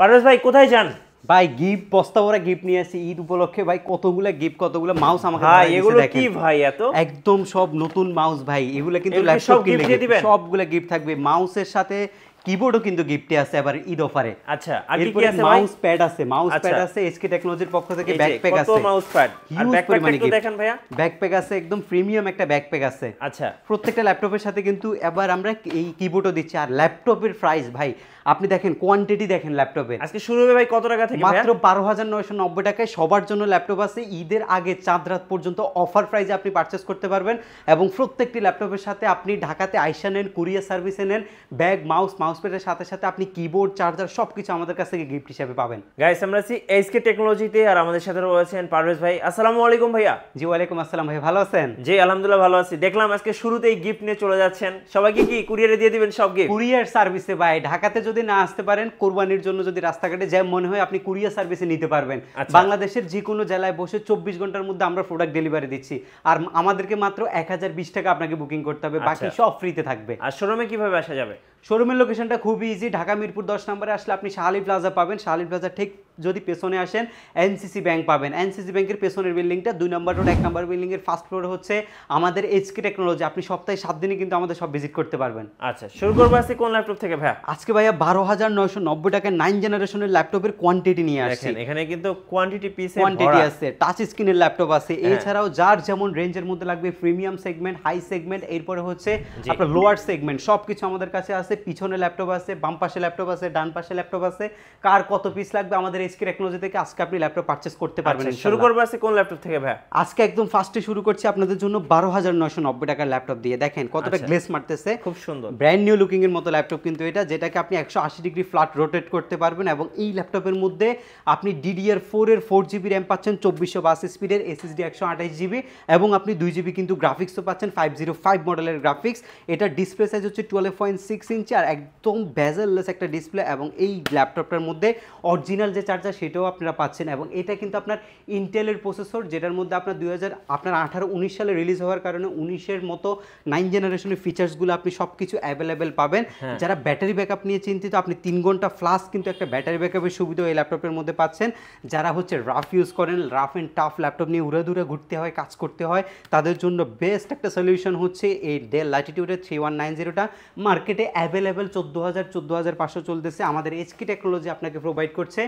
পারভেজ ভাই কোথায় যান? ভাই গিফট বস্তা ভরা গিফট নিয়ে আসি ঈদ উপলক্ষে ভাই। কতগুলা গিফট, কতগুলা মাউস আমাকে ভাই এগুলো কি ভাই এত? একদম সব নতুন মাউস ভাই। এগুলো কিন্তু ল্যাপটপ কিনলে দিবেন, সবগুলা গিফট থাকবে। মাউসের সাথে কিবোর্ডও কিন্তু গিফটে আছে আবার ঈদ অফারে। আচ্ছা, আর কি কি আছে ভাই? মাউস প্যাড আছে, মাউস প্যাড আছে, এসকে টেকনোলজির পক্ষ থেকে ব্যাকপ্যাক আছে। কত মাউস প্যাড আর ব্যাকপ্যাক একটু দেখেন ভাইয়া। ব্যাকপ্যাক আছে, একদম প্রিমিয়াম একটা ব্যাকপ্যাক আছে। আচ্ছা, প্রত্যেকটা ল্যাপটপের সাথে কিন্তু এবার আমরা এই কিবোর্ডও দিচ্ছি। আর ল্যাপটপের প্রাইস ভাই আপনি দেখেন, কোয়ান্টিটি দেখেন ল্যাপটপের। আজকে শুরু হবে ভাই কত টাকা থেকে? মাত্র 12,990 টাকায় সবার জন্য ল্যাপটপ আছে। ঈদের আগে চাঁদ রাত পর্যন্ত অফার প্রাইসে আপনি পারচেস করতে পারবেন এবং প্রত্যেকটি ল্যাপটপের সাথে আপনি ঢাকাতে আইসা নেন, কুরিয়ার সার্ভিসে নেন, ব্যাগ, মাউস প্যাডের সাথে সাথে আপনি কিবোর্ড, চার্জার সবকিছু আমাদের কাছ থেকে গিফট হিসেবে পাবেন। গাইস আমরা আছি এসকে টেকনোলজিতে আর আমাদের সাথে রয়েছেন পারভেজ ভাই। আসসালামু আলাইকুম ভাইয়া। জি ওয়ালাইকুম আসসালাম ভাই, ভালো আছেন? জি আলহামদুলিল্লাহ ভালো আছি। দেখলাম আজকে শুরুতেই গিফট নিয়ে চলে যাচ্ছেন, সবাইকে কি কুরিয়ারে দিয়ে দিবেন সব গিফট? কুরিয়ার সার্ভিসে ভাই, ঢাকাতে যদি না আসতে পারেন, কোরবানির জন্য যদি রাস্তাঘাটে জ্যাম মনে হয়, আপনি কুরিয়ার সার্ভিসে নিতে পারবেন। বাংলাদেশের যে কোনো জেলায় বসে 24 ঘন্টার মধ্যে আমরা প্রোডাক্ট ডেলিভারি দিচ্ছি। আর আমাদেরকে মাত্র 1020 টাকা আপনাকে বুকিং করতে হবে, বাকি সব ফ্রিতে থাকবে। আর শোরুমে কিভাবে আসা যাবে? শোরুমের লোকেশনটা খুবই ইজি। ঢাকা মিরপুর 10 নম্বরে আসলে আপনি শাহালি প্লাজা পাবেন। শাহালি প্লাজা ঠিক যদি পেছনে আসেন এনসিসি ব্যাংক পাবেন। এনসিসি ব্যাংকের পেছনের বিল্ডিংটা 2 নম্বর রোড 1 নম্বর বিল্ডিংয়ের ফার্স্ট ফ্লোরে হচ্ছে আমাদের এইচকে টেকনোলজি। আপনি সপ্তাহে 7 দিনই কিন্তু আমাদের সব ভিজিট করতে পারবেন। আচ্ছা, শুরু করবো আজকে কোন ল্যাপটপ থেকে ভাইয়া? আজকে ভাইয়া 12,990 টাকায় 9 জেনারেশনের ল্যাপটপের কোয়ান্টিটি নিয়ে আসছি। এখানে কিন্তু কোয়ান্টিটি আছে, টাচ স্ক্রিনের ল্যাপটপ আছে। এছাড়াও যার যেমন রেঞ্জের মধ্যে লাগবে, প্রিমিয়াম সেগমেন্ট, হাই সেগমেন্ট, এরপরে হচ্ছে আপনার লোয়ার সেগমেন্ট, সবকিছু আমাদের কাছে আছে। পিছনে ল্যাপটপ আছে, বাম পাশে ল্যাপটপ আছে, ডান পাশে ল্যাপটপ আছে। কার কত পিস লাগবে আমাদের এসকে টেকনোলজি থেকে আজকে আপনি ল্যাপটপ পারচেজ করতে পারবেন। শুরু করবো আজকে কোন ল্যাপটপ থেকে ভাইয়া? আজকে একদম ফার্স্টে শুরু করছি আপনাদের জন্য 12,990 টাকার ল্যাপটপ দিয়ে। দেখেন কতটা গ্লেস মারতেছে, খুব সুন্দর, ব্র্যান্ড নিউ লুকিং এর মতো ল্যাপটপ কিন্তু এটা, যেটাকে আপনি 180 ডিগ্রি ফ্ল্যাট রোটেট করতে পারবেন। এবং এই ল্যাপটপের মধ্যে আপনি DDR4 এর 4GB র্যাম পাচ্ছেন, 2422 স্পিডের, SSD 128GB এবং আপনি 2GB কিন্তু গ্রাফিক্সও পাচ্ছেন, 505 মডেলের গ্রাফিক্স। এটা ডিসপ্লে সাইজ হচ্ছে 12.6 ইঞ্চি আর একদম বেজেললেস একটা ডিসপ্লে। এবং এই ল্যাপটপটার মধ্যে অরিজিনাল যে চার্জার সেটাও আপনারা পাচ্ছেন। এবং এটা কিন্তু আপনার ইন্টেলের প্রসেসর, যেটার মধ্যে আপনার 2018-19 সালে রিলিজ হওয়ার কারণে 19-এর মতো 9 জেনারেশনের ফিচার্সগুলো আপনি সব কিছু অ্যাভেলেবেল পাবেন। যারা ব্যাটারি ব্যাকআপ নিয়ে চিন্তিত, আপনি 3 ঘন্টা প্লাস কিন্তু একটা ব্যাটারি ব্যাকআপের সুবিধা এই ল্যাপটপের মধ্যে পাচ্ছেন। যারা হচ্ছে রাফ ইউজ করেন, রাফ অ্যান্ড টাফ ল্যাপটপ নিয়ে উড়ে ঘুরতে হয়, কাজ করতে হয়, তাদের জন্য বেস্ট একটা সলিউশন হচ্ছে এই ডেল ল্যাটিটিউডের 3190টা। মার্কেটে অ্যাভেলেবেল 14,500 চলতেছে। আমাদের এইচকে টেকনোলজি আপনাকে প্রোভাইড করছে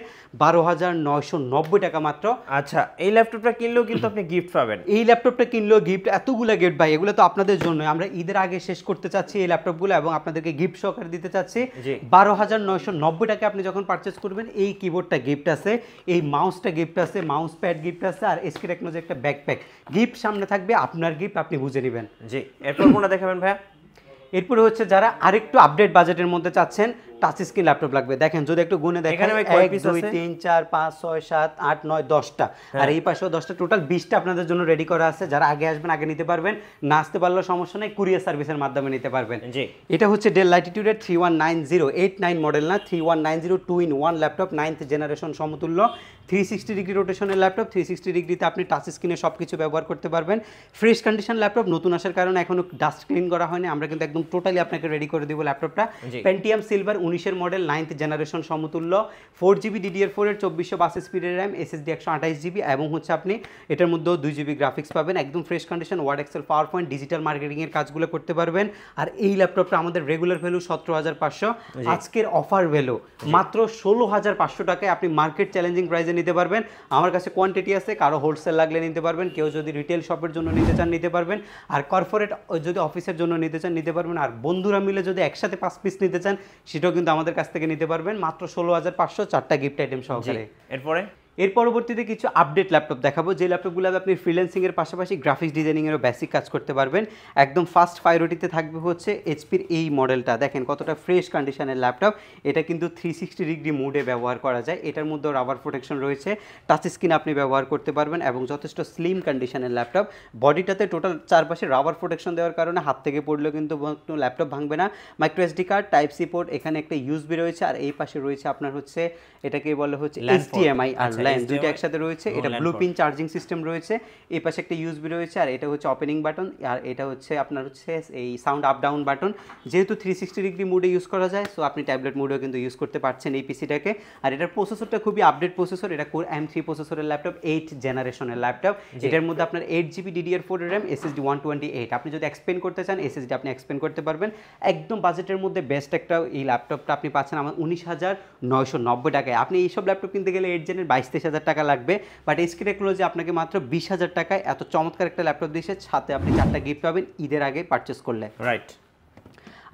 12,990 টাকা মাত্র। আচ্ছা, এই ল্যাপটপটা কিনলেও কিন্তু আপনি গিফট পাবেন। এই ল্যাপটপটা কিনলেও গিফট, এতগুলো গিফট ভাই, এগুলো তো আপনাদের জন্য। আমরা ঈদের আগে শেষ করতে চাচ্ছি এই ল্যাপটপগুলো এবং আপনাদেরকে গিফট সহকারে দিতে চাচ্ছি। 12,990 টাকা আপনি যখন পারচেজ করবেন, এই কিবোর্ডটা গিফট আছে, এই মাউসটা গিফট আছে, মাউস প্যাড গিফট আছে, আর এসকে টেকনোলজি একটা ব্যাকপ্যাক গিফট সামনে থাকবে। আপনার গিফট আপনি বুঝে নেবেন। জি, এরপর কোনটা দেখাবেন ভাইয়া? এরপরে হচ্ছে যারা আরেকটু আপডেট বাজেটের মধ্যে চাচ্ছেন, টাচ স্ক্রিন ল্যাপটপ লাগবে। দেখেন যদি একটু গুনে দেখেন, 1 2 3 4 5 6 7 8 9 10টা, আর এই পাশেও 10টা, টোটাল 20টা আপনাদের জন্য রেডি করা আছে। যারা আগে আসবেন আগে নিতে পারবেন, না আসতে পারলেও সমস্যা নেই, কুরিয়ার সার্ভিসের মাধ্যমে নিতে পারবেন। এটা হচ্ছে ডেল ল্যাটিটিউডের 3190, 89 মডেল না, 3190 2-in-1 ল্যাপটপ, 9th জেনারেশন সমতুল্য, 360 ডিগ্রি রোটেশনের ল্যাপটপ। 360 ডিগ্রিতে আপনি টাচ স্ক্রিনে সব কিছু ব্যবহার করতে পারবেন। ফ্রেশ কন্ডিশন ল্যাপটপ, নতুন আসার কারণে এখনো ডাস্ট ক্লিন করা হয়নি। আমরা কিন্তু একদম টোটালি আপনাকে রেডি করে দিব ল্যাপটপটা। পেন্টিয়াম সিলভার 19-এর মডেল, 9th জেনারেশন সমতুল্য, 4GB DDR4 এর 2422 স্পিডের র্যাম, SSD 128GB এবং হচ্ছে আপনি এটার মধ্যেও 2GB গ্রাফিক্স পাবেন। একদম fresh condition, word, excel, power point, digital marketing এর কাজগুলো করতে পারবেন। আর এই ল্যাপটপটা আমাদের রেগুলার ভ্যালু 17,500, আজকের অফার ভ্যালু মাত্র 16,500 টাকায় আপনি মার্কেট চ্যালেঞ্জিং প্রাইসে নিতে পারবেন। আমার কাছে কোয়ান্টিটি আছে, কারো হোলসেল লাগলে নিতে পারবেন, কেউ যদি রিটেল শপের জন্য নিতে চান নিতে পারবেন, আর কর্পোরেট যদি অফিসের জন্য নিতে চান নিতে পারবেন, আর বন্ধুরা মিলে যদি একসাথে 5 পিস নিতে চান সেটাও কিন্তু আমাদের কাছ থেকে নিতে পারবেন মাত্র 16,500, 4টা গিফট আইটেম সহকারে। এর পরবর্তীতে কিছু আপডেট ল্যাপটপ দেখাবো, যে ল্যাপটপগুলো আপনি ফ্রিল্যান্সিং এর পাশাপাশি গ্রাফিক্স ডিজাইনিংয়েরও বেসিক কাজ করতে পারবেন। একদম ফার্স্ট প্রায়োরিটিতে থাকবে হচ্ছে এইচপির এই মডেলটা। দেখেন কতটা ফ্রেশ কন্ডিশনের ল্যাপটপ। এটা কিন্তু 360 ডিগ্রি মুডে ব্যবহার করা যায়। এটার মধ্যেও রাবার প্রোটেকশন রয়েছে, টাচ স্ক্রিন আপনি ব্যবহার করতে পারবেন এবং যথেষ্ট স্লিম কন্ডিশনের ল্যাপটপ। বডিটাতে টোটাল চারপাশে রাবার প্রোটেকশন দেওয়ার কারণে হাত থেকে পড়লেও কিন্তু ল্যাপটপ ভাঙবে না। Micro SD card, type C port, এখানে একটা ইউএসবি রয়েছে, আর এই পাশে রয়েছে আপনার হচ্ছে এটাকে বলে হচ্ছে HDMI আর লাইন দুটো একসাথে রয়েছে। এটা ব্লু পিন চার্জিং সিস্টেম রয়েছে, এই পাশে একটা ইউএসবি রয়েছে, আর এটা হচ্ছে ওপেনিং বাটন, আর এটা হচ্ছে আপনার হচ্ছে এই সাউন্ড আপ ডাউন বাটন। যেহেতু 360 ডিগ্রি মোডে ইউজ করা যায়, সো আপনি ট্যাবলেট মোডেও কিন্তু ইউজ করতে পারছেন এই পিসিটাকে। আর এটার প্রসেসরটা খুবই আপডেট প্রসেসর, এটা কোর M3 প্রসেসরের ল্যাপটপ, 8 জেনারেশনের ল্যাপটপ। এটার মধ্যে আপনার 8GB DDR4 RAM, SSD 128। আপনি যদি এক্সপেন্ড করতে চান SSD আপনি এক্সপেন্ড করতে পারবেন। একদম বাজেটের মধ্যে বেস্ট একটা এই ল্যাপটপটা আপনি পাচ্ছেন আমার 19,990 টাকায়। আপনি এইসব ল্যাপটপ কিনতে গেলে 8 জেনের 22-23 টাকা লাগবে, বাট SK টেকনোলজি আপনাকে মাত্র 20,000 টাকায় এত চমৎকার একটা ল্যাপটপ দিয়েছে, সাথে আপনি 4টা গিফট পাবেন ঈদের আগে পারচেস করলে। রাইট।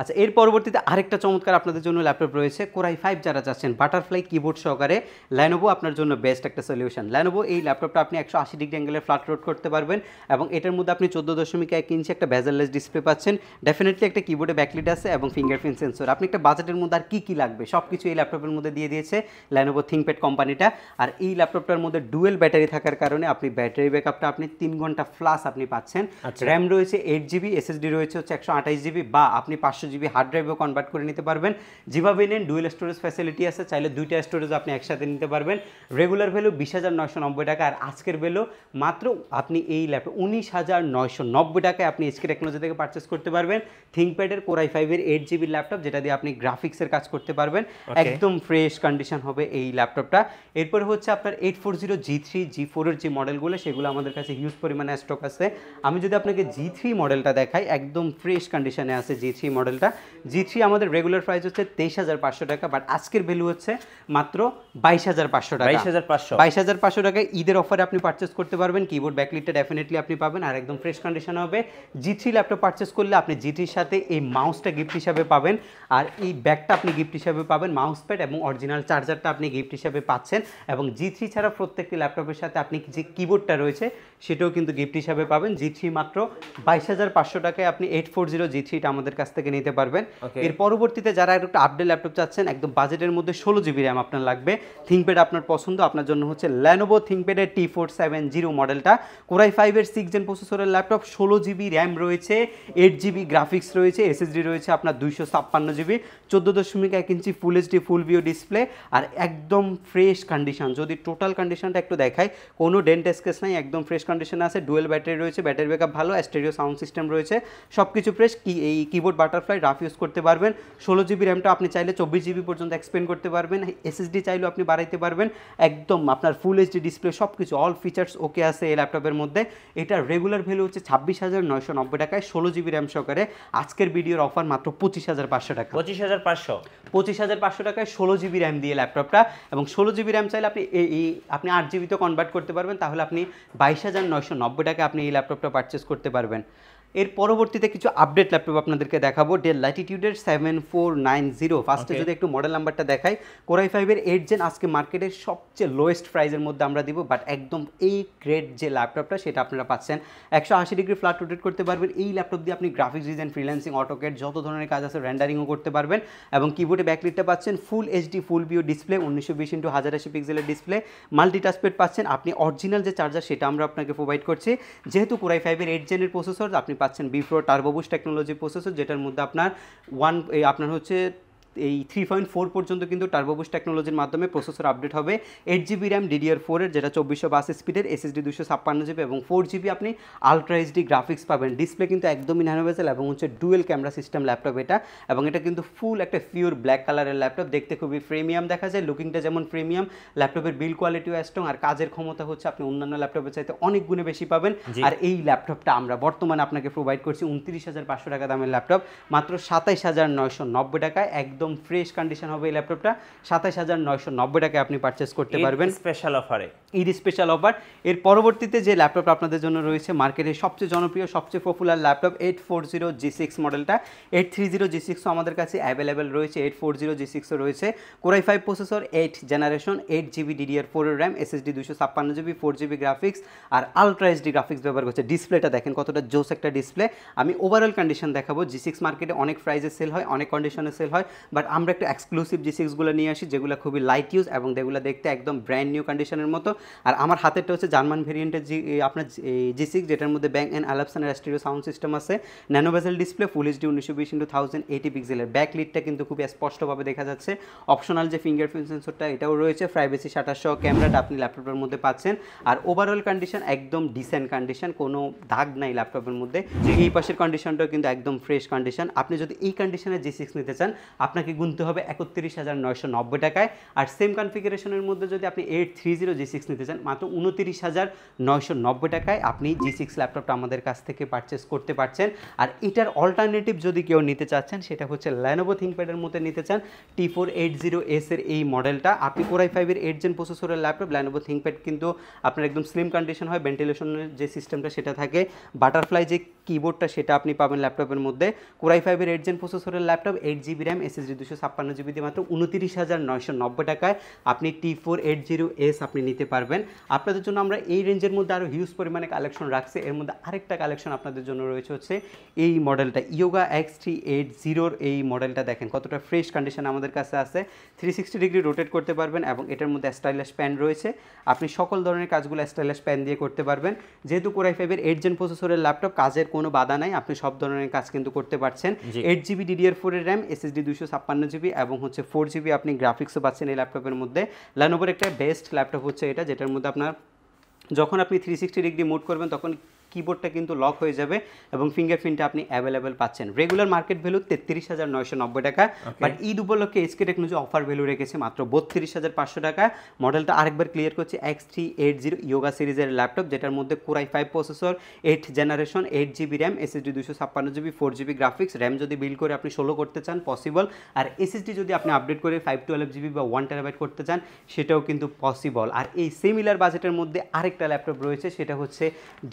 আচ্ছা, এর পরবর্তীতে আরেকটা চমৎকার আপনাদের জন্য ল্যাপটপ রয়েছে, Core i5 যারা চাচ্ছেন বাটারফ্লাই কিবোর্ড সহকারে, Lenovo আপনার জন্য বেস্ট একটা সলিউশন। Lenovo এই ল্যাপটপটা আপনি 180 ডিগ্রি অ্যাঙ্গেলে ফ্ল্যাট রোড করতে পারবেন, এবং এটার মধ্যে আপনি 14.1 ইঞ্চি একটা বেজেললেস ডিসপ্লে পাচ্ছেন। ডেফিনেটলি একটা কিবোর্ডে ব্যাকলিট আছে এবং ফিঙ্গারপ্রিন্ট সেন্সর। আপনি একটা বাজেটের মধ্যে আর কি লাগবে সব কিছু এই ল্যাপটপের মধ্যে দিয়ে দিয়েছে Lenovo ThinkPad কোম্পানিটা। আর এই ল্যাপটপটার মধ্যে ডুয়েল ব্যাটারি থাকার কারণে আপনি ব্যাটারি ব্যাকআপটা আপনি 3 ঘন্টা প্লাস আপনি পাচ্ছেন। র্যাম রয়েছে 8GB, SSD রয়েছে হচ্ছে 128GB, বা আপনি 500GB হার্ড ড্রাইভও কনভার্ট করে নিতে পারবেন। যেভাবে নেন ডুয়েল স্টোরেজ ফ্যাসিলিটি আছে, চাইলে দুইটা স্টোরেজ আপনি একসাথে নিতে পারবেন। রেগুলার ভ্যালু 20,990 টাকা, আর আজকের ভ্যালু মাত্র আপনি এই ল্যাপটপ 19,990 টাকায় আপনি SK টেকনোলজি থেকে পারচেস করতে পারবেন। থিঙ্কপ্যাডের Core i5 এর 8GB ল্যাপটপ, যেটা দিয়ে আপনি গ্রাফিক্সের কাজ করতে পারবেন। একদম ফ্রেশ কন্ডিশন হবে এই ল্যাপটপটা। এরপর হচ্ছে আপনার 840 G3 G4 এর যে মডেলগুলো সেগুলো আমাদের কাছে হিউজ পরিমাণে স্টক আছে। আমি যদি আপনাকে G3 মডেলটা দেখাই, একদম ফ্রেশ কন্ডিশনে আছে G3 মডেলটা। G3 আমাদের রেগুলার প্রাইস হচ্ছে 23,500 টাকা, বাট আজকের ভ্যালু হচ্ছে মাত্র 22,500 টাকা। 22,500 টাকায় ঈদের অফারে আপনি পারচেস করতে পারবেন। কিবোর্ড ব্যাকলিটটা ডেফিনেটলি আপনি পাবেন, আর একদম ফ্রেশ কন্ডিশন হবে। G3 ল্যাপটপ পারচেস করলে আপনি G3-র সাথে এই মাউসটা গিফট হিসাবে পাবেন, আর এই ব্যাগটা আপনি গিফট হিসাবে পাবেন, মাউস প্যাড এবং অরিজিনাল চার্জারটা আপনি গিফট হিসাবে পাচ্ছেন। এবং G3 ছাড়া প্রত্যেকটি ল্যাপটপের সাথে আপনি যে কিবোর্ডটা রয়েছে সেটাও কিন্তু গিফট হিসাবে পাবেন। G3 মাত্র 22,500 টাকায় আপনি 840 G3টা আমাদের কাছ থেকে নিতে পারবেন। এর পরবর্তীতে যারা একটা আপডেট ল্যাপটপ চাচ্ছেন, একদম বাজেটের মধ্যে 16GB র্যাম আপনার লাগবে, থিঙ্কপ্যাড আপনার পছন্দ, আপনার জন্য হচ্ছে Lenovo ThinkPad এর T470 মডেলটা। Core i5 এর 6 জেন প্রসেসরের ল্যাপটপ, 16GB র্যাম রয়েছে, 8GB গ্রাফিক্স রয়েছে, SSD রয়েছে আপনার 256GB, 14.1 ইঞ্চি ফুল HD ফুল ভিউ ডিসপ্লে, আর একদম ফ্রেশ কন্ডিশন। যদি টোটাল কন্ডিশনটা একটু দেখাই, কোনো ডেন্ট স্ক্র্যাচ নাই, একদম ফ্রেশ কন্ডিশনে আছে। ডুয়েল ব্যাটারি রয়েছে, ব্যাটারি ব্যাকআপ ভালো, স্টেরিও সাউন্ড সিস্টেম রয়েছে, সব কিছু ফ্রেশ। এই কিবোর্ড বাটারফ্লাই রাফ ইউজ করতে পারবেন। 16GB র্যামটা আপনি চাইলে 24GB পর্যন্ত এক্সপেন্ড করতে পারবেন, SSD চাইলেও আপনি বাড়াইতে পারবেন। একদম আপনার ফুল HD ডিসপ্লে, সব কিছু অল ফিচার্স ওকে আছে এই ল্যাপটপের মধ্যে। এটার রেগুলার ভ্যালু হচ্ছে 26,990 টাকায় 16GB র্যাম সহকারে। আজকের ভিডিওর অফার মাত্র 25,500 টাকা। 25,500 টাকায় 16GB র্যাম দিয়ে ল্যাপটপটা, এবং 16GB র্যাম চাইলে আপনি 8GB তো কনভার্ট করতে পারবেন, তাহলে আপনি 22,990 টাকায় আপনি এই ল্যাপটপটা পারচেস করতে পারবেন। এর পরবর্তীতে কিছু আপডেট ল্যাপটপ আপনাদেরকে দেখাবো। ডেল ল্যাটিটিউডের 7490। ফার্স্টে যদি একটু মডেল নাম্বারটা দেখাই, Core i5 এর 8 জেন আজকে মার্কেটের সবচেয়ে লোয়েস্ট প্রাইসের মধ্যে আমরা দিব, বাট একদম এই গ্রেড যে ল্যাপটপটা সেটা আপনারা পাচ্ছেন। 180 ডিগ্রি ফ্ল্যাট রোটেট করতে পারবেন। এই ল্যাপটপ দিয়ে আপনি গ্রাফিক্স ডিজাইন, ফ্রিল্যান্সিং, অটোক্যাড যত ধরনের কাজ আছে রেন্ডারিংও করতে পারবেন, এবং কিবোর্ডে ব্যাকলিটটা পাচ্ছেন ফুল HD ফুল ভিউ ডিসপ্লে, 1920x1080 পিক্সেলের ডিসপ্লে, মাল্টিটাস্কপ্যাড পাচ্ছেন। আপনি অরিজিনাল যে চার্জার সেটা আমরা আপনাকে প্রোভাইড করছি। যেহেতু Core i5 এর 8 জেনের প্রসেসর, আপনি পাচ্ছেন B4 turbo boost technology processor, যেটার মধ্যে আপনার হচ্ছে এই 3.4 পর্যন্ত কিন্তু টার্বো বুস্ট টেকনোলজির মাধ্যমে প্রসেসর আপডেট হবে। 8GB র্যাম DDR4 এর, যেটা 2420 স্পিডের, SSD 256GB, এবং 4GB আপনি আলট্রা HD গ্রাফিক্স পাবেন। ডিসপ্লে কিন্তু একদমই ন্যানো বেজেল, এবং হচ্ছে ডুয়েল ক্যামেরা সিস্টেম ল্যাপটপ এটা, এবং এটা কিন্তু ফুল একটা পিওর ব্ল্যাক কালারের ল্যাপটপ। দেখতে খুবই প্রিমিয়াম দেখা যায়, লুকিংটা যেমন প্রিমিয়াম, ল্যাপটপের বিল্ড কোয়ালিটিও স্ট্রং, আর কাজের ক্ষমতা হচ্ছে আপনি অন্যান্য ল্যাপটপের চাইতে অনেক গুণে বেশি পাবেন। আর এই ল্যাপটপটা আমরা বর্তমানে আপনাকে প্রোভাইড করছি 29,500 টাকা দামের ল্যাপটপ, মাত্র 27,990 টাকায়। একদম ফ্রেশ কন্ডিশন হবে এই ল্যাপটপটা। 27,990 টাকায় আপনি পারচেস করতে পারবেন স্পেশাল অফারে, ঈদ স্পেশাল অফার। এর পরবর্তীতে যে ল্যাপটপ আপনাদের জন্য রয়েছে, মার্কেটের সবচেয়ে জনপ্রিয়, সবচেয়ে পপুলার ল্যাপটপ 840 G6 মডেলটা। 830 G6 আমাদের কাছে অ্যাভেলেবেল রয়েছে, 840 G6 রয়েছে। Core i5 processor, 8 generation, 8GB DDR4 এর RAM, SSD 256GB, 4GB graphics, আর আলট্রা HD গ্রাফিক্স ব্যবহার করছে। ডিসপ্লেটা দেখেন কতটা জোস একটা ডিসপ্লে। আমি ওভারঅল কন্ডিশন দেখাবো। G6 মার্কেটে অনেক প্রাইসে সেল হয়, অনেক কন্ডিশনে সেল হয়, বাট আমরা একটু এক্সক্লুসিভ G6গুলো নিয়ে আসি যেগুলো খুবই লাইট ইউজ এবং যেগুলো দেখতে একদম ব্র্যান্ড নিউ কন্ডিশনের মতো। আর আমার হাতেরটা হচ্ছে জার্মান ভেরিয়েন্টের আপনার G6, যেটার মধ্যে ব্যাং অ্যান্ড অ্যালাপসনের স্টিরিও সাউন্ড সিস্টেম আছে, ন্যানো বেজেল ডিসপ্লে, ফুল এইচডি 1920x1080 পিক্সেলের, ব্যাক লিডটা কিন্তু খুবই স্পষ্টভাবে দেখা যাচ্ছে। অপশনাল যে ফিঙ্গারপ্রিন্ট সেন্সরটা এটাও রয়েছে, প্রাইভেসি শাটার সহ ক্যামেরাটা আপনি ল্যাপটপের মধ্যে পাচ্ছেন। আর ওভারঅল কন্ডিশন একদম ডিসেন্ট কন্ডিশন, কোনো দাগ নাই ল্যাপটপের মধ্যে। এই পাশের কন্ডিশনটাও কিন্তু একদম ফ্রেশ কন্ডিশন। আপনি যদি এই কন্ডিশনে G6 নিতে চান আপনাকে গুনতে হবে 31,990 টাকায়। আর সেম কনফিগারেশনের মধ্যে যদি আপনি 830 G6 নিতে চান মাত্র 29,990 টাকায় আপনি G6 ল্যাপটপটা আমাদের কাছ থেকে পারচেস করতে পারছেন। আর এটার অল্টারনেটিভ যদি কেউ নিতে চাচ্ছেন সেটা হচ্ছে Lenovo ThinkPad-এর মধ্যে নিতে চান T480S এর এই মডেলটা। আপনি Core i5 এর 8 জেন প্রসেসরের ল্যাপটপ, Lenovo ThinkPad কিন্তু আপনার একদম স্লিম কন্ডিশন হয়, ভেন্টিলেশনের যে সিস্টেমটা সেটা থাকে, বাটারফ্লাই যে কিবোর্ডটা সেটা আপনি পাবেন ল্যাপটপের মধ্যে। Core i5 এর 8 জেন প্রসেসরের laptop, 8GB RAM, SSD 256GB দিয়ে মাত্র 29,990 টাকায় আপনি T480S আপনি নিতে পারবেন। আপনাদের জন্য আমরা এই রেঞ্জের মধ্যে আরও হিউজ পরিমাণে কালেকশন রাখছি। এর মধ্যে আরেকটা কালেকশন আপনাদের জন্য রয়েছে হচ্ছে এই মডেলটা, Yoga X380 এই মডেলটা দেখেন কতটা ফ্রেশ কন্ডিশন আমাদের কাছে আছে। 360 ডিগ্রি রোটেট করতে পারবেন এবং এটার মধ্যে স্টাইলিশ প্যান রয়েছে, আপনি সকল ধরনের কাজগুলো স্টাইলিশ প্যান দিয়ে করতে পারবেন। যেহেতু Core i5 এর 8 জেন প্রসেসরের ল্যাপটপ, কাজের কোনো বাধা নাই, আপনি সব ধরনের কাজ কিন্তু করতে পারছেন। 8GB DDR4 এর র্যাম, SSD 256GB এবং হচ্ছে 4GB আপনি গ্রাফিক্সও পাচ্ছেন এই ল্যাপটপের মধ্যে। Lenovoর একটা বেস্ট ল্যাপটপ হচ্ছে এটা, যেটার মধ্যে আপনার যখন আপনি 360 ডিগ্রি মুভ করবেন তখন কিবোর্ডটা কিন্তু লক হয়ে যাবে এবং ফিঙ্গারপ্রিন্টটা আপনি অ্যাভেলেবেল পাচ্ছেন। রেগুলার মার্কেট ভ্যালু 33,990 টাকা, বাট ঈদ উপলক্ষে SK টেকনোলজি অফার ভ্যালু রেখেছে মাত্র 32,500 টাকা। মডেলটা আরেকবার ক্লিয়ার করছি, X380 Yoga সিরিজের ল্যাপটপ, যেটার মধ্যে Core i5 processor, 8th generation, 8GB RAM, SSD 256GB, 4GB graphics, RAM যদি বিল্ড করে আপনি 16 করতে চান পসিবল, আর SSD যদি আপনি আপডেট করে 512GB বা 1TB করতে চান সেটাও কিন্তু পসিবল। আর এই সিমিলার বাজেটের মধ্যে আরেকটা ল্যাপটপ রয়েছে, সেটা হচ্ছে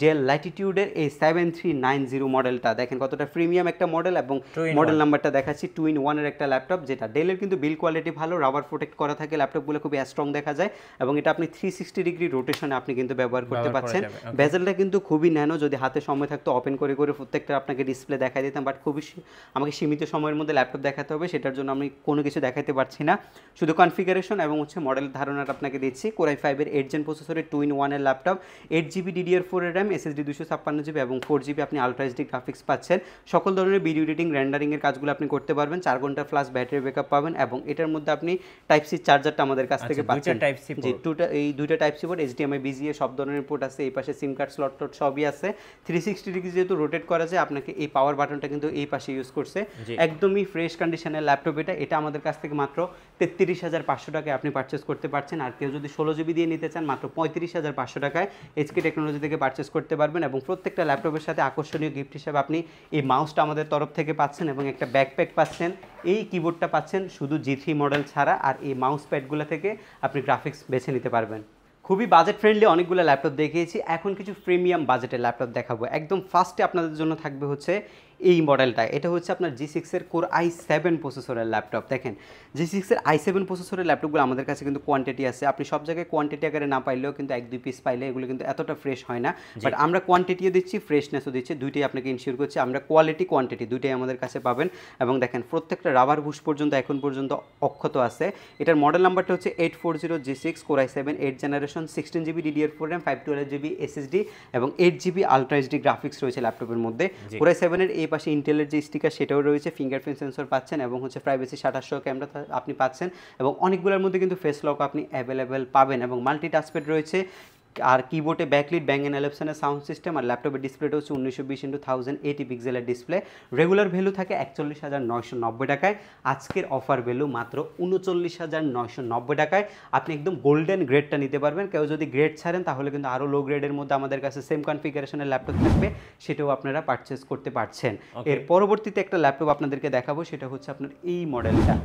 ডেল ল্যাটিটিউডের এই 7390 মডেলটা। দেখেন কতটা প্রিমিয়াম একটা মডেল এবং মডেল নাম্বারটা দেখাচ্ছি 2-in-1 এর একটা ল্যাপটপ, যেটা ডেলের কিন্তু বিল্ড কোয়ালিটি ভালো, রাবার প্রোটেক্ট করা থাকে, ল্যাপটপগুলো খুবই স্ট্রং দেখা যায় এবং এটা আপনি 360 ডিগ্রি রোটেশনে আপনি কিন্তু ব্যবহার করতে পারছেন। বেজেলটা কিন্তু খুবই ন্যানো, যদি হাতে সময় থাকতো ওপেন করে করে প্রত্যেকটা আপনাকে ডিসপ্লে দেখাই দিতাম, বাট খুবই আমাকে সীমিত সময়ের মধ্যে ল্যাপটপ দেখাতে হবে, সেটার জন্য আমি কোনো কিছু দেখাতে পারছি না, শুধু কনফিগারেশন এবং হচ্ছে মডেল ধারণাটা আপনাকে দিচ্ছি। Core i5 এর 8 জেন প্রসেসরের 2-in-1 এর ল্যাপটপ, 8GB DDR4 এর র্যাম, SSD 256GB এবং 4GB আপনি আলট্রা এইচডি গ্রাফিক্স পাচ্ছেন। সকল ধরনের ভিডিও এডিটিং, রেন্ডারিং এর কাজগুলো আপনি করতে পারবেন, 4 ঘন্টা প্লাস ব্যাটারি ব্যাকআপ পাবেন এবং এটার মধ্যে আপনি টাইপ সি চার্জারটা আমাদের কাছ থেকে পাচ্ছেন। জি, দুইটা type C port, HDMI BGA সব ধরনের পোর্ট আছে, এই পাশে সিম কার্ড স্লট টোট সবই আছে। 360 ডিগ্রি যেহেতু রোটেট করা যায়, আপনাকে এই পাওয়ার বাটনটা কিন্তু এই পাশে ইউজ করছে। একদমই ফ্রেশ কন্ডিশনের ল্যাপটপ এটা আমাদের কাছ থেকে মাত্র 33,500 টাকায় আপনি পারচেস করতে পারছেন। আর কেউ যদি 16GB দিয়ে নিতে চান মাত্র 35,500 টাকায় SK টেকনোলজি থেকে পারচেস করতে পারবেন। এবং প্রত্যেকটা ল্যাপটপের সাথে আকর্ষণীয় গিফট হিসেবে আপনি এই মাউসটা আমাদের তরফ থেকে পাচ্ছেন এবং একটা ব্যাকপ্যাক পাচ্ছেন, এই কিবোর্ডটা পাচ্ছেন শুধু G3 মডেল ছাড়া, আর এই মাউস প্যাডগুলো থেকে আপনি গ্রাফিক্স বেছে নিতে পারবেন। খুবই বাজেট ফ্রেন্ডলি অনেকগুলো ল্যাপটপ দেখিয়েছি, এখন কিছু প্রিমিয়াম বাজেটের ল্যাপটপ দেখাবো। একদম ফার্স্টে আপনাদের জন্য থাকবে হচ্ছে এই মডেলটা, এটা হচ্ছে আপনার G6 এর Core i7 প্রসেসরের ল্যাপটপ। দেখেন G6 এর i7 প্রসেসরের ল্যাপটপগুলো আমাদের কাছে কিন্তু কোয়ান্টিটি আছে, আপনি সব জায়গায় কোয়ান্টিটি আকারে না পাইলেও কিন্তু 1-2 পিস পাইলে এগুলো কিন্তু এতটা ফ্রেশ হয় না, বাট আমরা কোয়ান্টিটিও দিচ্ছি, ফ্রেশনেসও দিচ্ছি, দুইটাই আপনাকে ইনশিওর করছি আমরা, কোয়ালিটি কোয়ান্টিটি দুইটাই আমাদের কাছে পাবেন। এবং দেখেন প্রত্যেকটা রাবার বুশ পর্যন্ত এখন পর্যন্ত অক্ষত আছে। এটার মডেল নাম্বারটা হচ্ছে 840 G6 Core i7 8 generation, 16GB DDR4 RAM, 512GB SSD এবং 8GB আলট্রা এইচডি গ্রাফিক্স রয়েছে ল্যাপটপের মধ্যে। Core i7 এর এই পাশে ইন্টেলের যে স্টিকার সেটাও রয়েছে, ফিঙ্গারপ্রিন্ট সেন্সর পাচ্ছেন এবং হচ্ছে প্রাইভেসি শাটার সহ ক্যামেরা আপনি পাচ্ছেন এবং অনেকগুলোর মধ্যে কিন্তু ফেস লক আপনি অ্যাভেলেবেল পাবেন এবং মাল্টি টাচপ্যাড রয়েছে। আর কিবোর্ডে ব্যাকলিট, ব্যাং অ্যান্ড অ্যালাপসনের সাউন্ড সিস্টেম, আর ল্যাপটপের ডিসপ্লেটা হচ্ছে 1920x1080 পিক্সেলের ডিসপ্লে। রেগুলার ভ্যালু থাকে 41,990 টাকায়, আজকের অফার ভ্যালু মাত্র 39,990 টাকায় আপনি একদম গোল্ডেন গ্রেডটা নিতে পারবেন। কেউ যদি গ্রেড ছাড়েন তাহলে কিন্তু আরও লো গ্রেডের মধ্যে আমাদের কাছে সেম কনফিগারেশনের ল্যাপটপ থাকবে, সেটাও আপনারা পারচেস করতে পারছেন। এর পরবর্তীতে একটা ল্যাপটপ আপনাদেরকে দেখাবো, সেটা হচ্ছে আপনার এই মডেলটা।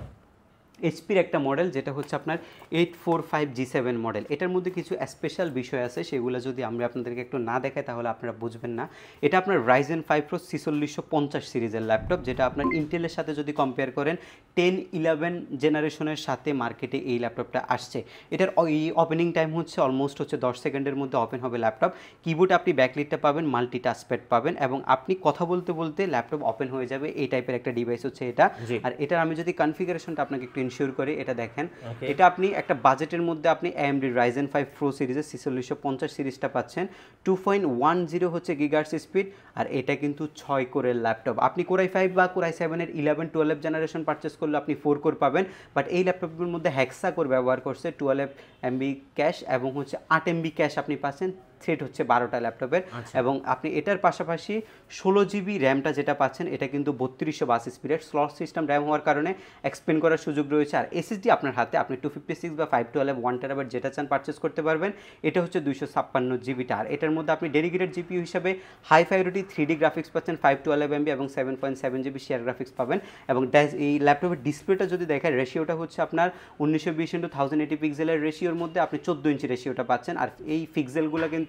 এইচপির একটা মডেল যেটা হচ্ছে আপনার 845G7 মডেল। এটার মধ্যে কিছু স্পেশাল বিষয় আছে, সেগুলো যদি আমরা আপনাদেরকে একটু না দেখাই তাহলে আপনারা বুঝবেন না। এটা আপনার Ryzen 5 Pro 4650 সিরিজের ল্যাপটপ, যেটা আপনার ইন্টেলের সাথে যদি কম্পেয়ার করেন 10-11 জেনারেশনের সাথে মার্কেটে এই ল্যাপটপটা আসছে। এটার এই ওপেনিং টাইম হচ্ছে অলমোস্ট হচ্ছে 10 সেকেন্ডের মধ্যে ওপেন হবে ল্যাপটপ। কিবোর্ডে আপনি ব্যাকলিটটা পাবেন, মাল্টি টাচপ্যাড পাবেন, এবং আপনি কথা বলতে বলতে ল্যাপটপ ওপেন হয়ে যাবে, এই টাইপের একটা ডিভাইস হচ্ছে এটা। আর এটার আমি যদি কনফিগারেশনটা আপনাকে একটু ইনশিওর করি, এটা দেখেন, এটা আপনি একটা বাজেটের মধ্যে আপনি AMD Ryzen 5 Pro সিরিজের 4650 সিরিজটা পাচ্ছেন। 2.10 হচ্ছে গিগাহার্টজ স্পিড, আর এটা কিন্তু 6 কোরের ল্যাপটপ। আপনি Core i5 বা Core i7 এর 11-12 জেনারেশন পারচেস করলে আপনি 4 কোর পাবেন, বাট এই ল্যাপটপের মধ্যে হেক্সা কোর ব্যবহার করছে, 12 MB ক্যাশ এবং হচ্ছে 8 MB ক্যাশ আপনি পাচ্ছেন। থ্রেড হচ্ছে 12টা ল্যাপটপের, এবং আপনি এটার পাশাপাশি 16GB র্যামটা যেটা পাচ্ছেন, এটা কিন্তু 3252 স্পিডের স্লট সিস্টেম র্যাম হওয়ার কারণে এক্সপেন্ড করার সুযোগ রয়েছে। আর এসএসডি আপনার হাতে, আপনি 256 বা 512 1TB যেটা চান পারচেস করতে পারবেন। এটা হচ্ছে 256GBটা, আর এটার মধ্যে আপনি ডেডিকেটেড জিপিইউ হিসাবে হাই ফাইডেলিটি 3D গ্রাফিক্স পাচ্ছেন, 512 MB এবং 7.7GB শেয়ার গ্রাফিক্স পাবেন। এবং এই ল্যাপটপের ডিসপ্লেটা যদি দেখেন, রেশিওটা হচ্ছে আপনার 1920x1080 পিক্সেলের রেশিওর মধ্যে আপনি 14 ইঞ্চি রেশিওটা পাচ্ছেন। আর এই পিক্সেলগুলো কিন্তু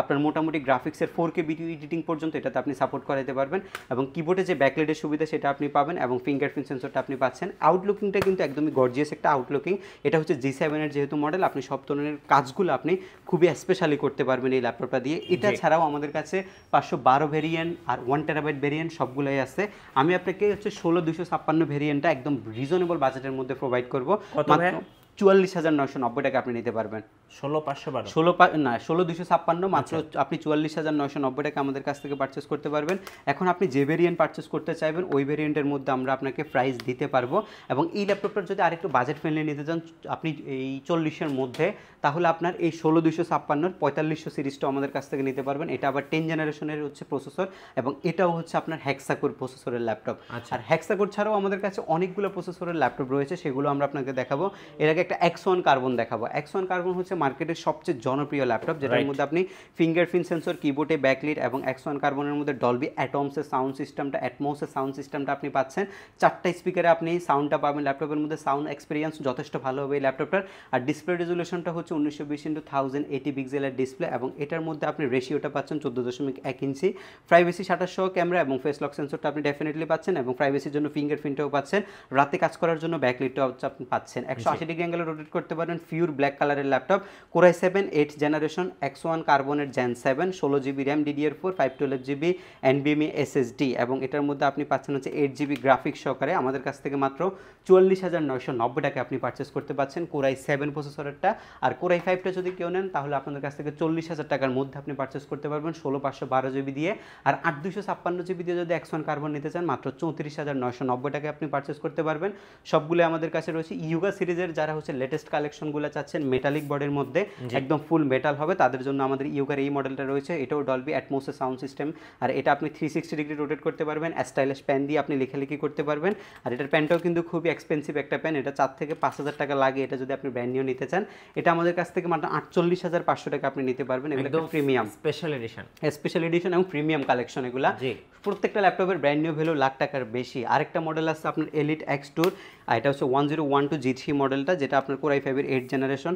আপনার মোটামুটি গ্রাফিক্সের 4K ভিডিও এডিটিং পর্যন্ত এটাতে আপনি সাপোর্ট করাতে পারবেন, এবং কিবোর্ডে যে ব্যাকলাইটের সুবিধা সেটা আপনি পাবেন, এবং ফিঙ্গারপ্রিন্ট সেন্সরটা আপনি পাচ্ছেন। আউটলুকিংটা কিন্তু একদমই গর্জিয়াস একটা আউটলুকিং। এটা হচ্ছে G7 এর যেহেতু মডেল, আপনি সব ধরনের কাজগুলো আপনি খুবই স্পেশালি করতে পারবেন এই ল্যাপটপটা দিয়ে। এটা ছাড়াও আমাদের কাছে 512 ভেরিয়েন্ট আর 1TB ভেরিয়েন্ট সবগুলোই আছে। আমি আপনাকে হচ্ছে 16256 ভেরিয়েন্টটা একদম রিজনেবল বাজেটের মধ্যে প্রোভাইড করবো, মাত্র 44,990 টাকা আপনি নিতে পারবেন। 16256 মাত্র আপনি 44,990 টাকা আমাদের কাছ থেকে পারচেস করতে পারবেন। এখন আপনি যে ভেরিয়েন্ট পারচেস করতে চাইবেন ওই ভেরিয়েন্টের মধ্যে আমরা আপনাকে প্রাইস দিতে পারবো। এবং এই ল্যাপটপটার যদি আরেকটু বাজেট ফ্রেন্ডলি নিতে চান আপনি এই 40-এর মধ্যে, তাহলে আপনার এই 16256 4500 সিরিজটাও আমাদের কাছ থেকে নিতে পারবেন। এটা আবার 10 জেনারেশনের হচ্ছে প্রসেসর, এবং এটাও হচ্ছে আপনার হেক্সাকোর প্রসেসরের ল্যাপটপ। আর হেক্সাকোর ছাড়াও আমাদের কাছে অনেকগুলো প্রসেসরের ল্যাপটপ রয়েছে, সেগুলো আমরা আপনাকে দেখাবো। এর আগে একটা X1 কার্বন দেখাবো। X1 কার্বন হচ্ছে মার্কেটের সবচেয়ে জনপ্রিয় ল্যাপটপ, যেটার মধ্যে আপনি ফিঙ্গারপ্রিন্ট সেন্সর, কিবোর্ডে ব্যাকলিট, এবং X1 কার্বনের মধ্যে ডলবি অ্যাটমসের সাউন্ড সিস্টেমটা আপনি পাচ্ছেন। 4টা স্পিকারে আপনি সাউন্ডটা পাবেন ল্যাপটপের মধ্যে। সাউন্ড এক্সপিরিয়েন্স যথেষ্ট ভালো হবে এই ল্যাপটপটার। আর ডিসপ্লে রেজুলেশনটা হচ্ছে 1920x1080 পিক্সেলের ডিসপ্লে, এবং এটার মধ্যে আপনি রেশিওটা পাচ্ছেন 14.1 ইঞ্চি। প্রাইভেসি 27 ক্যামেরা এবং ফেস লক সেন্সরটা আপনি ডেফিনেটলি পাচ্ছেন, এবং প্রাইভেসির জন্য ফিঙ্গারপ্রিন্টটাও পাচ্ছেন। রাতে কাজ করার জন্য ব্যাকলিটটাও আপনি পাচ্ছেন। 180 ডিগ্রি অ্যাঙ্গেলে রোটেট করতে পারেন। পিওর ব্ল্যাক কালারের laptop, Core i7 8th generation, X1 কার্বনের Gen 7, 16GB RAM, DDR4, 512GB NVMe SSD, এবং এটার মধ্যে আপনি পাচ্ছেন হচ্ছে 8GB গ্রাফিক্স সহকারে। আমাদের কাছ থেকে মাত্র 44,990 টাকা আপনি পারচেস করতে পারছেন Core i7 প্রসেসরটা। আর Core i5টা যদি কেউ নেন তাহলে আপনাদের কাছ থেকে 40,000 টাকার মধ্যে আপনি পারচেস করতে পারবেন 16512GB দিয়ে। আর 8256GB দিয়ে যদি X1 কার্বন নিতে চান মাত্র 34,990 টাকা আপনি পারচেস করতে পারবেন। সবগুলো আমাদের কাছে রয়েছে ইউগা সিরিজের, যারা হচ্ছে লেটেস্ট কালেকশনগুলো চাচ্ছেন মেটালিক বডির মধ্যে, একদম ফুল মেটাল হবে, তাদের জন্য আমাদের ইউগার এই মডেলটা রয়েছে। এটাও ডলবি অ্যাটমসের সাউন্ড সিস্টেম, আর এটা আপনি 360 ডিগ্রি রোটেট করতে পারবেন। স্টাইলিশ পেন দিয়ে আপনি লেখালেখি করতে পারবেন। আর এটার পেনটাও কিন্তু খুবই এক্সপেন্সিভ একটা পেন, এটা 4 থেকে 5,000 টাকা লাগে এটা যদি আপনি ব্র্যান্ড নিউ নিতে চান। এটা আমাদের কাছ থেকে মাত্র 48,500 টাকা আপনি নিতে পারবেন। এগুলো প্রিমিয়াম স্পেশাল এডিশন এবং প্রিমিয়াম কালেকশন এগুলা। প্রত্যেকটা ল্যাপটপের ব্র্যান্ড নিউ ভ্যালু লাখ টাকার বেশি। আরেকটা মডেল আছে আপনার Elite X2, আর এটা হচ্ছে 1012G3 মডেলটা, যেটা আপনার Core i5 এর 8th জেনারেশন।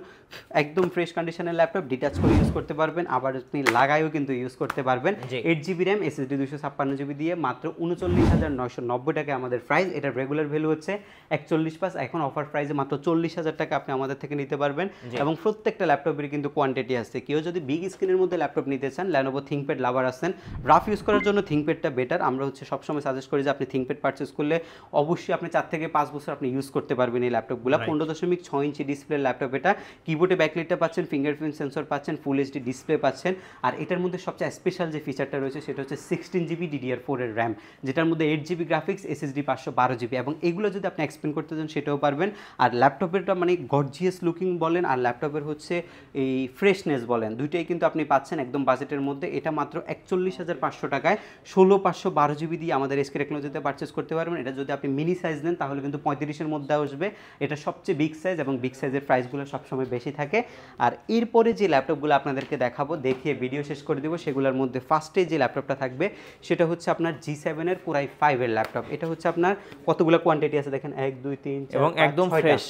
একদম ফ্রেশ কন্ডিশনের ল্যাপটপ, ডিটাচ করে ইউজ করতে পারবেন, আবার আপনি লাগাইও কিন্তু ইউজ করতে পারবেন। 8GB র্যাম, SSD 256GB দিয়ে মাত্র 39,990 টাকা আমাদের প্রাইস। এটার রেগুলার ভ্যালু হচ্ছে 41+, এখন অফার প্রাইসে মাত্র 40,000 টাকা আপনি আমাদের থেকে নিতে পারবেন। এবং প্রত্যেকটা ল্যাপটপের কিন্তু কোয়ান্টিটি আছে। কেউ যদি বিগ স্ক্রিনের মধ্যে ল্যাপটপ নিতে চান, Lenovo ThinkPad লাভার আছেন, রাফ ইউজ করার জন্য ThinkPadটা বেটার। আমরা হচ্ছে সবসময় সাজেস্ট করি যে আপনি ThinkPad পারচেস করলে অবশ্যই আপনি 4 থেকে 5 বছর আপনি ইউজ করতে পারবেন এই ল্যাপটপগুলো। 15.6 ইঞ্চি ডিসপ্লে ল্যাপটপ এটা। কিবোর্ডে ব্যাকলাইটটা পাচ্ছেন, ফিঙ্গারপ্রিন্ট সেন্সর পাচ্ছেন, ফুল এইচডি ডিসপ্লে পাচ্ছেন। আর এটার মধ্যে সবচেয়ে স্পেশাল যে ফিচারটা রয়েছে সেটা হচ্ছে 16GB DDR4 এর র্যাম, যেটার মধ্যে 8GB গ্রাফিক্স, SSD 512GB, এবং এগুলো যদি আপনি এক্সপ্লেন করতে চান সেটাও পারবেন। আর ল্যাপটপেরটা মানে গর্জিয়াস লুকিং বলেন আর ল্যাপটপের হচ্ছে এই ফ্রেশনেস বলেন, দুইটাই কিন্তু আপনি পাচ্ছেন একদম বাজেটের মধ্যে। এটা মাত্র 41,500 টাকায় 16512GB দিয়ে আমাদের এসকে টেকনোলজিতে পারচেস করতে পারবেন। এটা যদি আপনি মিনি সাইজ নেন তাহলে কিন্তু 35-এর মধ্যে আসবে। এটা সবচেয়ে বিগ সাইজ, সাইজ এবং বিগ সাইজের প্রাইসগুলো সবসময় বেশি থাকে। আর এরপরে যে ল্যাপটপগুলো আপনাদেরকে দেখাবো, দেখিয়ে ভিডিও শেষ করে দেবো, সেগুলোর মধ্যে ফার্স্টে যে ল্যাপটপটা থাকবে সেটা হচ্ছে আপনার G7 এর Core i5 এর ল্যাপটপ। এটা হচ্ছে আপনার কতগুলো কোয়ান্টিটি আছে দেখেন, 1 2 3 4 এবং একদম ফ্রেশ,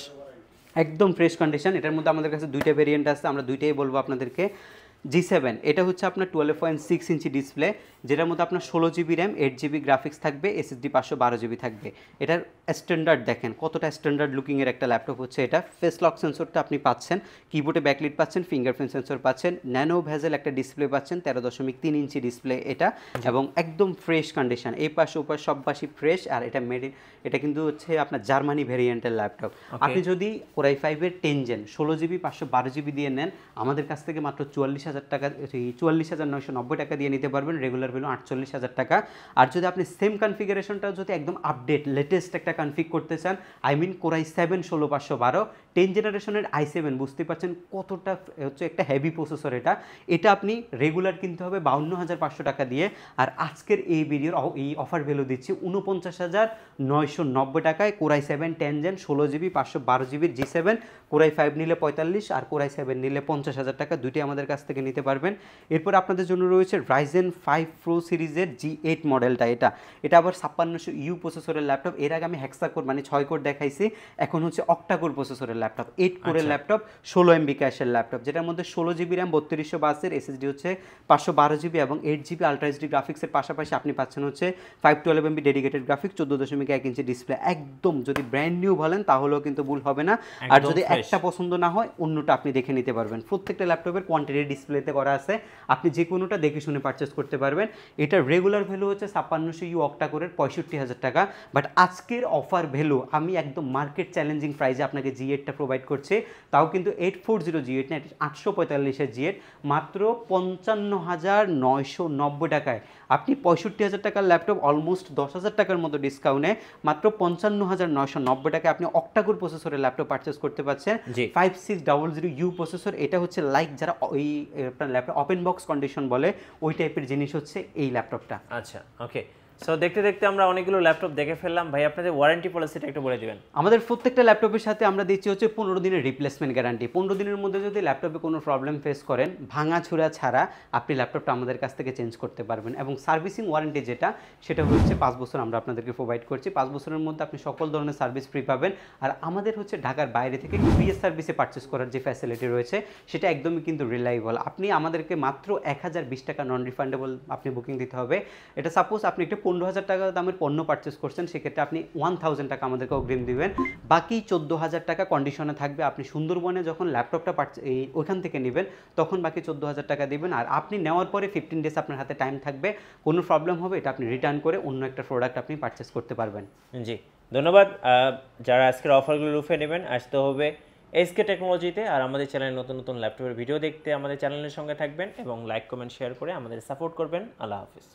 একদম ফ্রেশ কন্ডিশন। এটার মধ্যে আমাদের কাছে দুইটা ভেরিয়েন্ট আছে, আমরা দুইটাই বলবো আপনাদেরকে। G7 এটা হচ্ছে আপনার 12.6 ইঞ্চি ডিসপ্লে, যেটার মধ্যে আপনার 16 জিবি র্যাম, 8 জিবি গ্রাফিক্স থাকবে, SSD 512 জিবি থাকবে। এটার স্ট্যান্ডার্ড দেখেন কতটা স্ট্যান্ডার্ড লুকিংয়ের একটা ল্যাপটপ হচ্ছে এটা। ফেস লক সেন্সরটা আপনি পাচ্ছেন, কিবোর্ডে ব্যাকলিট পাচ্ছেন, ফিঙ্গারপ্রিন্ট সেন্সর পাচ্ছেন, ন্যানো ভেজেল একটা ডিসপ্লে পাচ্ছেন, 13.3 ইঞ্চি ডিসপ্লে এটা, এবং একদম ফ্রেশ কন্ডিশন। এই পাশে ওপাশ সব পাশে ফ্রেশ। আর এটা এটা কিন্তু হচ্ছে আপনার জার্মানি ভেরিয়েন্টের ল্যাপটপ। আপনি যদি Core i5 এর 10 জেন 16 জিবি 512 জিবি দিয়ে নেন, আমাদের কাছ থেকে মাত্র 44,000 টাকা, 44,990 টাকা দিয়ে নিতে পারবেন। রেগুলার ভ্যালু 48,000 টাকা। আর যদি আপনি সেম কনফিগারেশনটা যদি একদম আপডেট লেটেস্ট একটা কনফিগ করতে চান, আই মিন Core i7 16512 10 জেনারেশনের i7, বুঝতে পারছেন কতটা হচ্ছে একটা হেভি প্রসেসর এটা। এটা আপনি রেগুলার কিনতে হবে 52,500 টাকা দিয়ে। আর আজকের এই ভিডিওর এই অফার ভ্যালু দিচ্ছি 49,990 টাকায়। Core i7 10 জেন 16 জিবি 512 জিবির G7, Core i5 নিলে 45 আর Core i7 নিলে 50,000 টাকা, দুইটাই আমাদের কাছ থেকে নিতে পারবেন। এরপর আপনাদের জন্য রয়েছে Ryzen 5 Pro সিরিজের G8 মডেলটা। এটা আবার 5600U প্রসেসরের ল্যাপটপ। এর আগে আমি হেক্সা কোর মানে 6 কোর দেখাইছি, এখন হচ্ছে অক্টা কোর প্রসেসরের ল্যাপটপ, 8 কোরের ল্যাপটপ, 16 MB ক্যাশের ল্যাপটপ, যেটার মধ্যে 16 জিবি র্যাম, 3252 এর SSD হচ্ছে 512 জিবি এবং 8 জিবি আলট্রা এইচডি গ্রাফিক্সের পাশাপাশি আপনি পাচ্ছেন হচ্ছে 512 MB dedicated graphics, 14.1 inch display. একদম যদি ব্র্যান্ড নিউ বলেন তাহলেও কিন্তু ভুল হবে না। আর যদি একটা পছন্দ না হয় অন্যটা আপনি দেখে নিতে পারবেন। প্রত্যেকটা ল্যাপটপের কোয়ান্টিটি ডিসপ্লেতে করা আছে, আপনি যে কোনোটা দেখে শুনে পারচেস করতে পারবেন। এটার রেগুলার ভ্যালু হচ্ছে 5600U অক্টা কোরের 65,000 টাকা। বাট আজকের অফার ভ্যালু আমি একদম মার্কেট চ্যালেঞ্জিং প্রাইসে আপনাকে G8টা প্রোভাইড করছি, তাও কিন্তু 840 G8 না, 845 G8 মাত্র 55,990 টাকায়। আপনি 65,000 টাকার ল্যাপটপ অলমোস্ট 10,000 টাকার মতো ডিসকাউন্টে মাত্র 55,990 টাকায় আপনি অক্টা কোর প্রসেসরের ল্যাপটপ পারচেস করতে পারছেন। 5600U প্রসেসর, এটা হচ্ছে লাইক যারা ওই আপনার ল্যাপটপ ওপেন বক্স কন্ডিশন বলে ওই টাইপের জিনিস হচ্ছে এই ল্যাপটপটা। আচ্ছা, ওকে। সো দেখতে দেখতে আমরা অনেকগুলো ল্যাপটপ দেখে ফেললাম। ভাই আপনাদের ওয়ারেন্টি পলিসিটা একটু বলে দিবেন। আমাদের প্রত্যেকটা ল্যাপটপের সাথে আমরা দিচ্ছি হচ্ছে 15 দিনের রিপ্লেসমেন্ট গ্যারান্টি। 15 দিনের মধ্যে যদি ল্যাপটপে কোনো প্রবলেম ফেস করেন, ভাঙাচুরা ছাড়া আপনি ল্যাপটপটা আমাদের কাছ থেকে চেঞ্জ করতে পারবেন। এবং সার্ভিসিং ওয়ারেন্টি সেটা হচ্ছে 5 বছর আমরা আপনাদেরকে প্রোভাইড করছি। 5 বছরের মধ্যে আপনি সকল ধরনের সার্ভিস ফ্রি পাবেন। আর আমাদের হচ্ছে ঢাকার বাইরে থেকে কুরিয়ার সার্ভিসে পারচেস করার যে ফ্যাসিলিটি রয়েছে সেটা একদমই কিন্তু রিলায়েবল। আপনি আমাদেরকে মাত্র 1020 টাকা নন রিফান্ডেবল আপনি বুকিং দিতে হবে। এটা সাপোজ আপনি একটা 15,000 টাকা দামের পণ্য পারচেস করছেন, সেক্ষেত্রে আপনি 1000 টাকা আমাদেরকে অগ্রিম দিবেন, বাকি 14,000 টাকা কন্ডিশনে থাকবে। আপনি সুন্দরবনে যখন ল্যাপটপটা ওইখান থেকে নেবেন তখন বাকি 14,000 টাকা দিবেন। আর আপনি নেওয়ার পরে 15 ডেজ আপনার হাতে টাইম থাকবে, কোনো প্রবলেম হবে এটা আপনি রিটার্ন করে অন্য একটা প্রোডাক্ট আপনি পারচেস করতে পারবেন। জি, ধন্যবাদ। যারা আজকের অফারগুলো লুফে নেবেন, আসতে হবে SK টেকনোলজিতে। আর আমাদের চ্যানেলে নতুন নতুন ল্যাপটপের ভিডিও দেখতে আমাদের চ্যানেলের সঙ্গে থাকবেন এবং লাইক কমেন্ট শেয়ার করে আমাদের সাপোর্ট করবেন। আল্লাহ হাফিজ।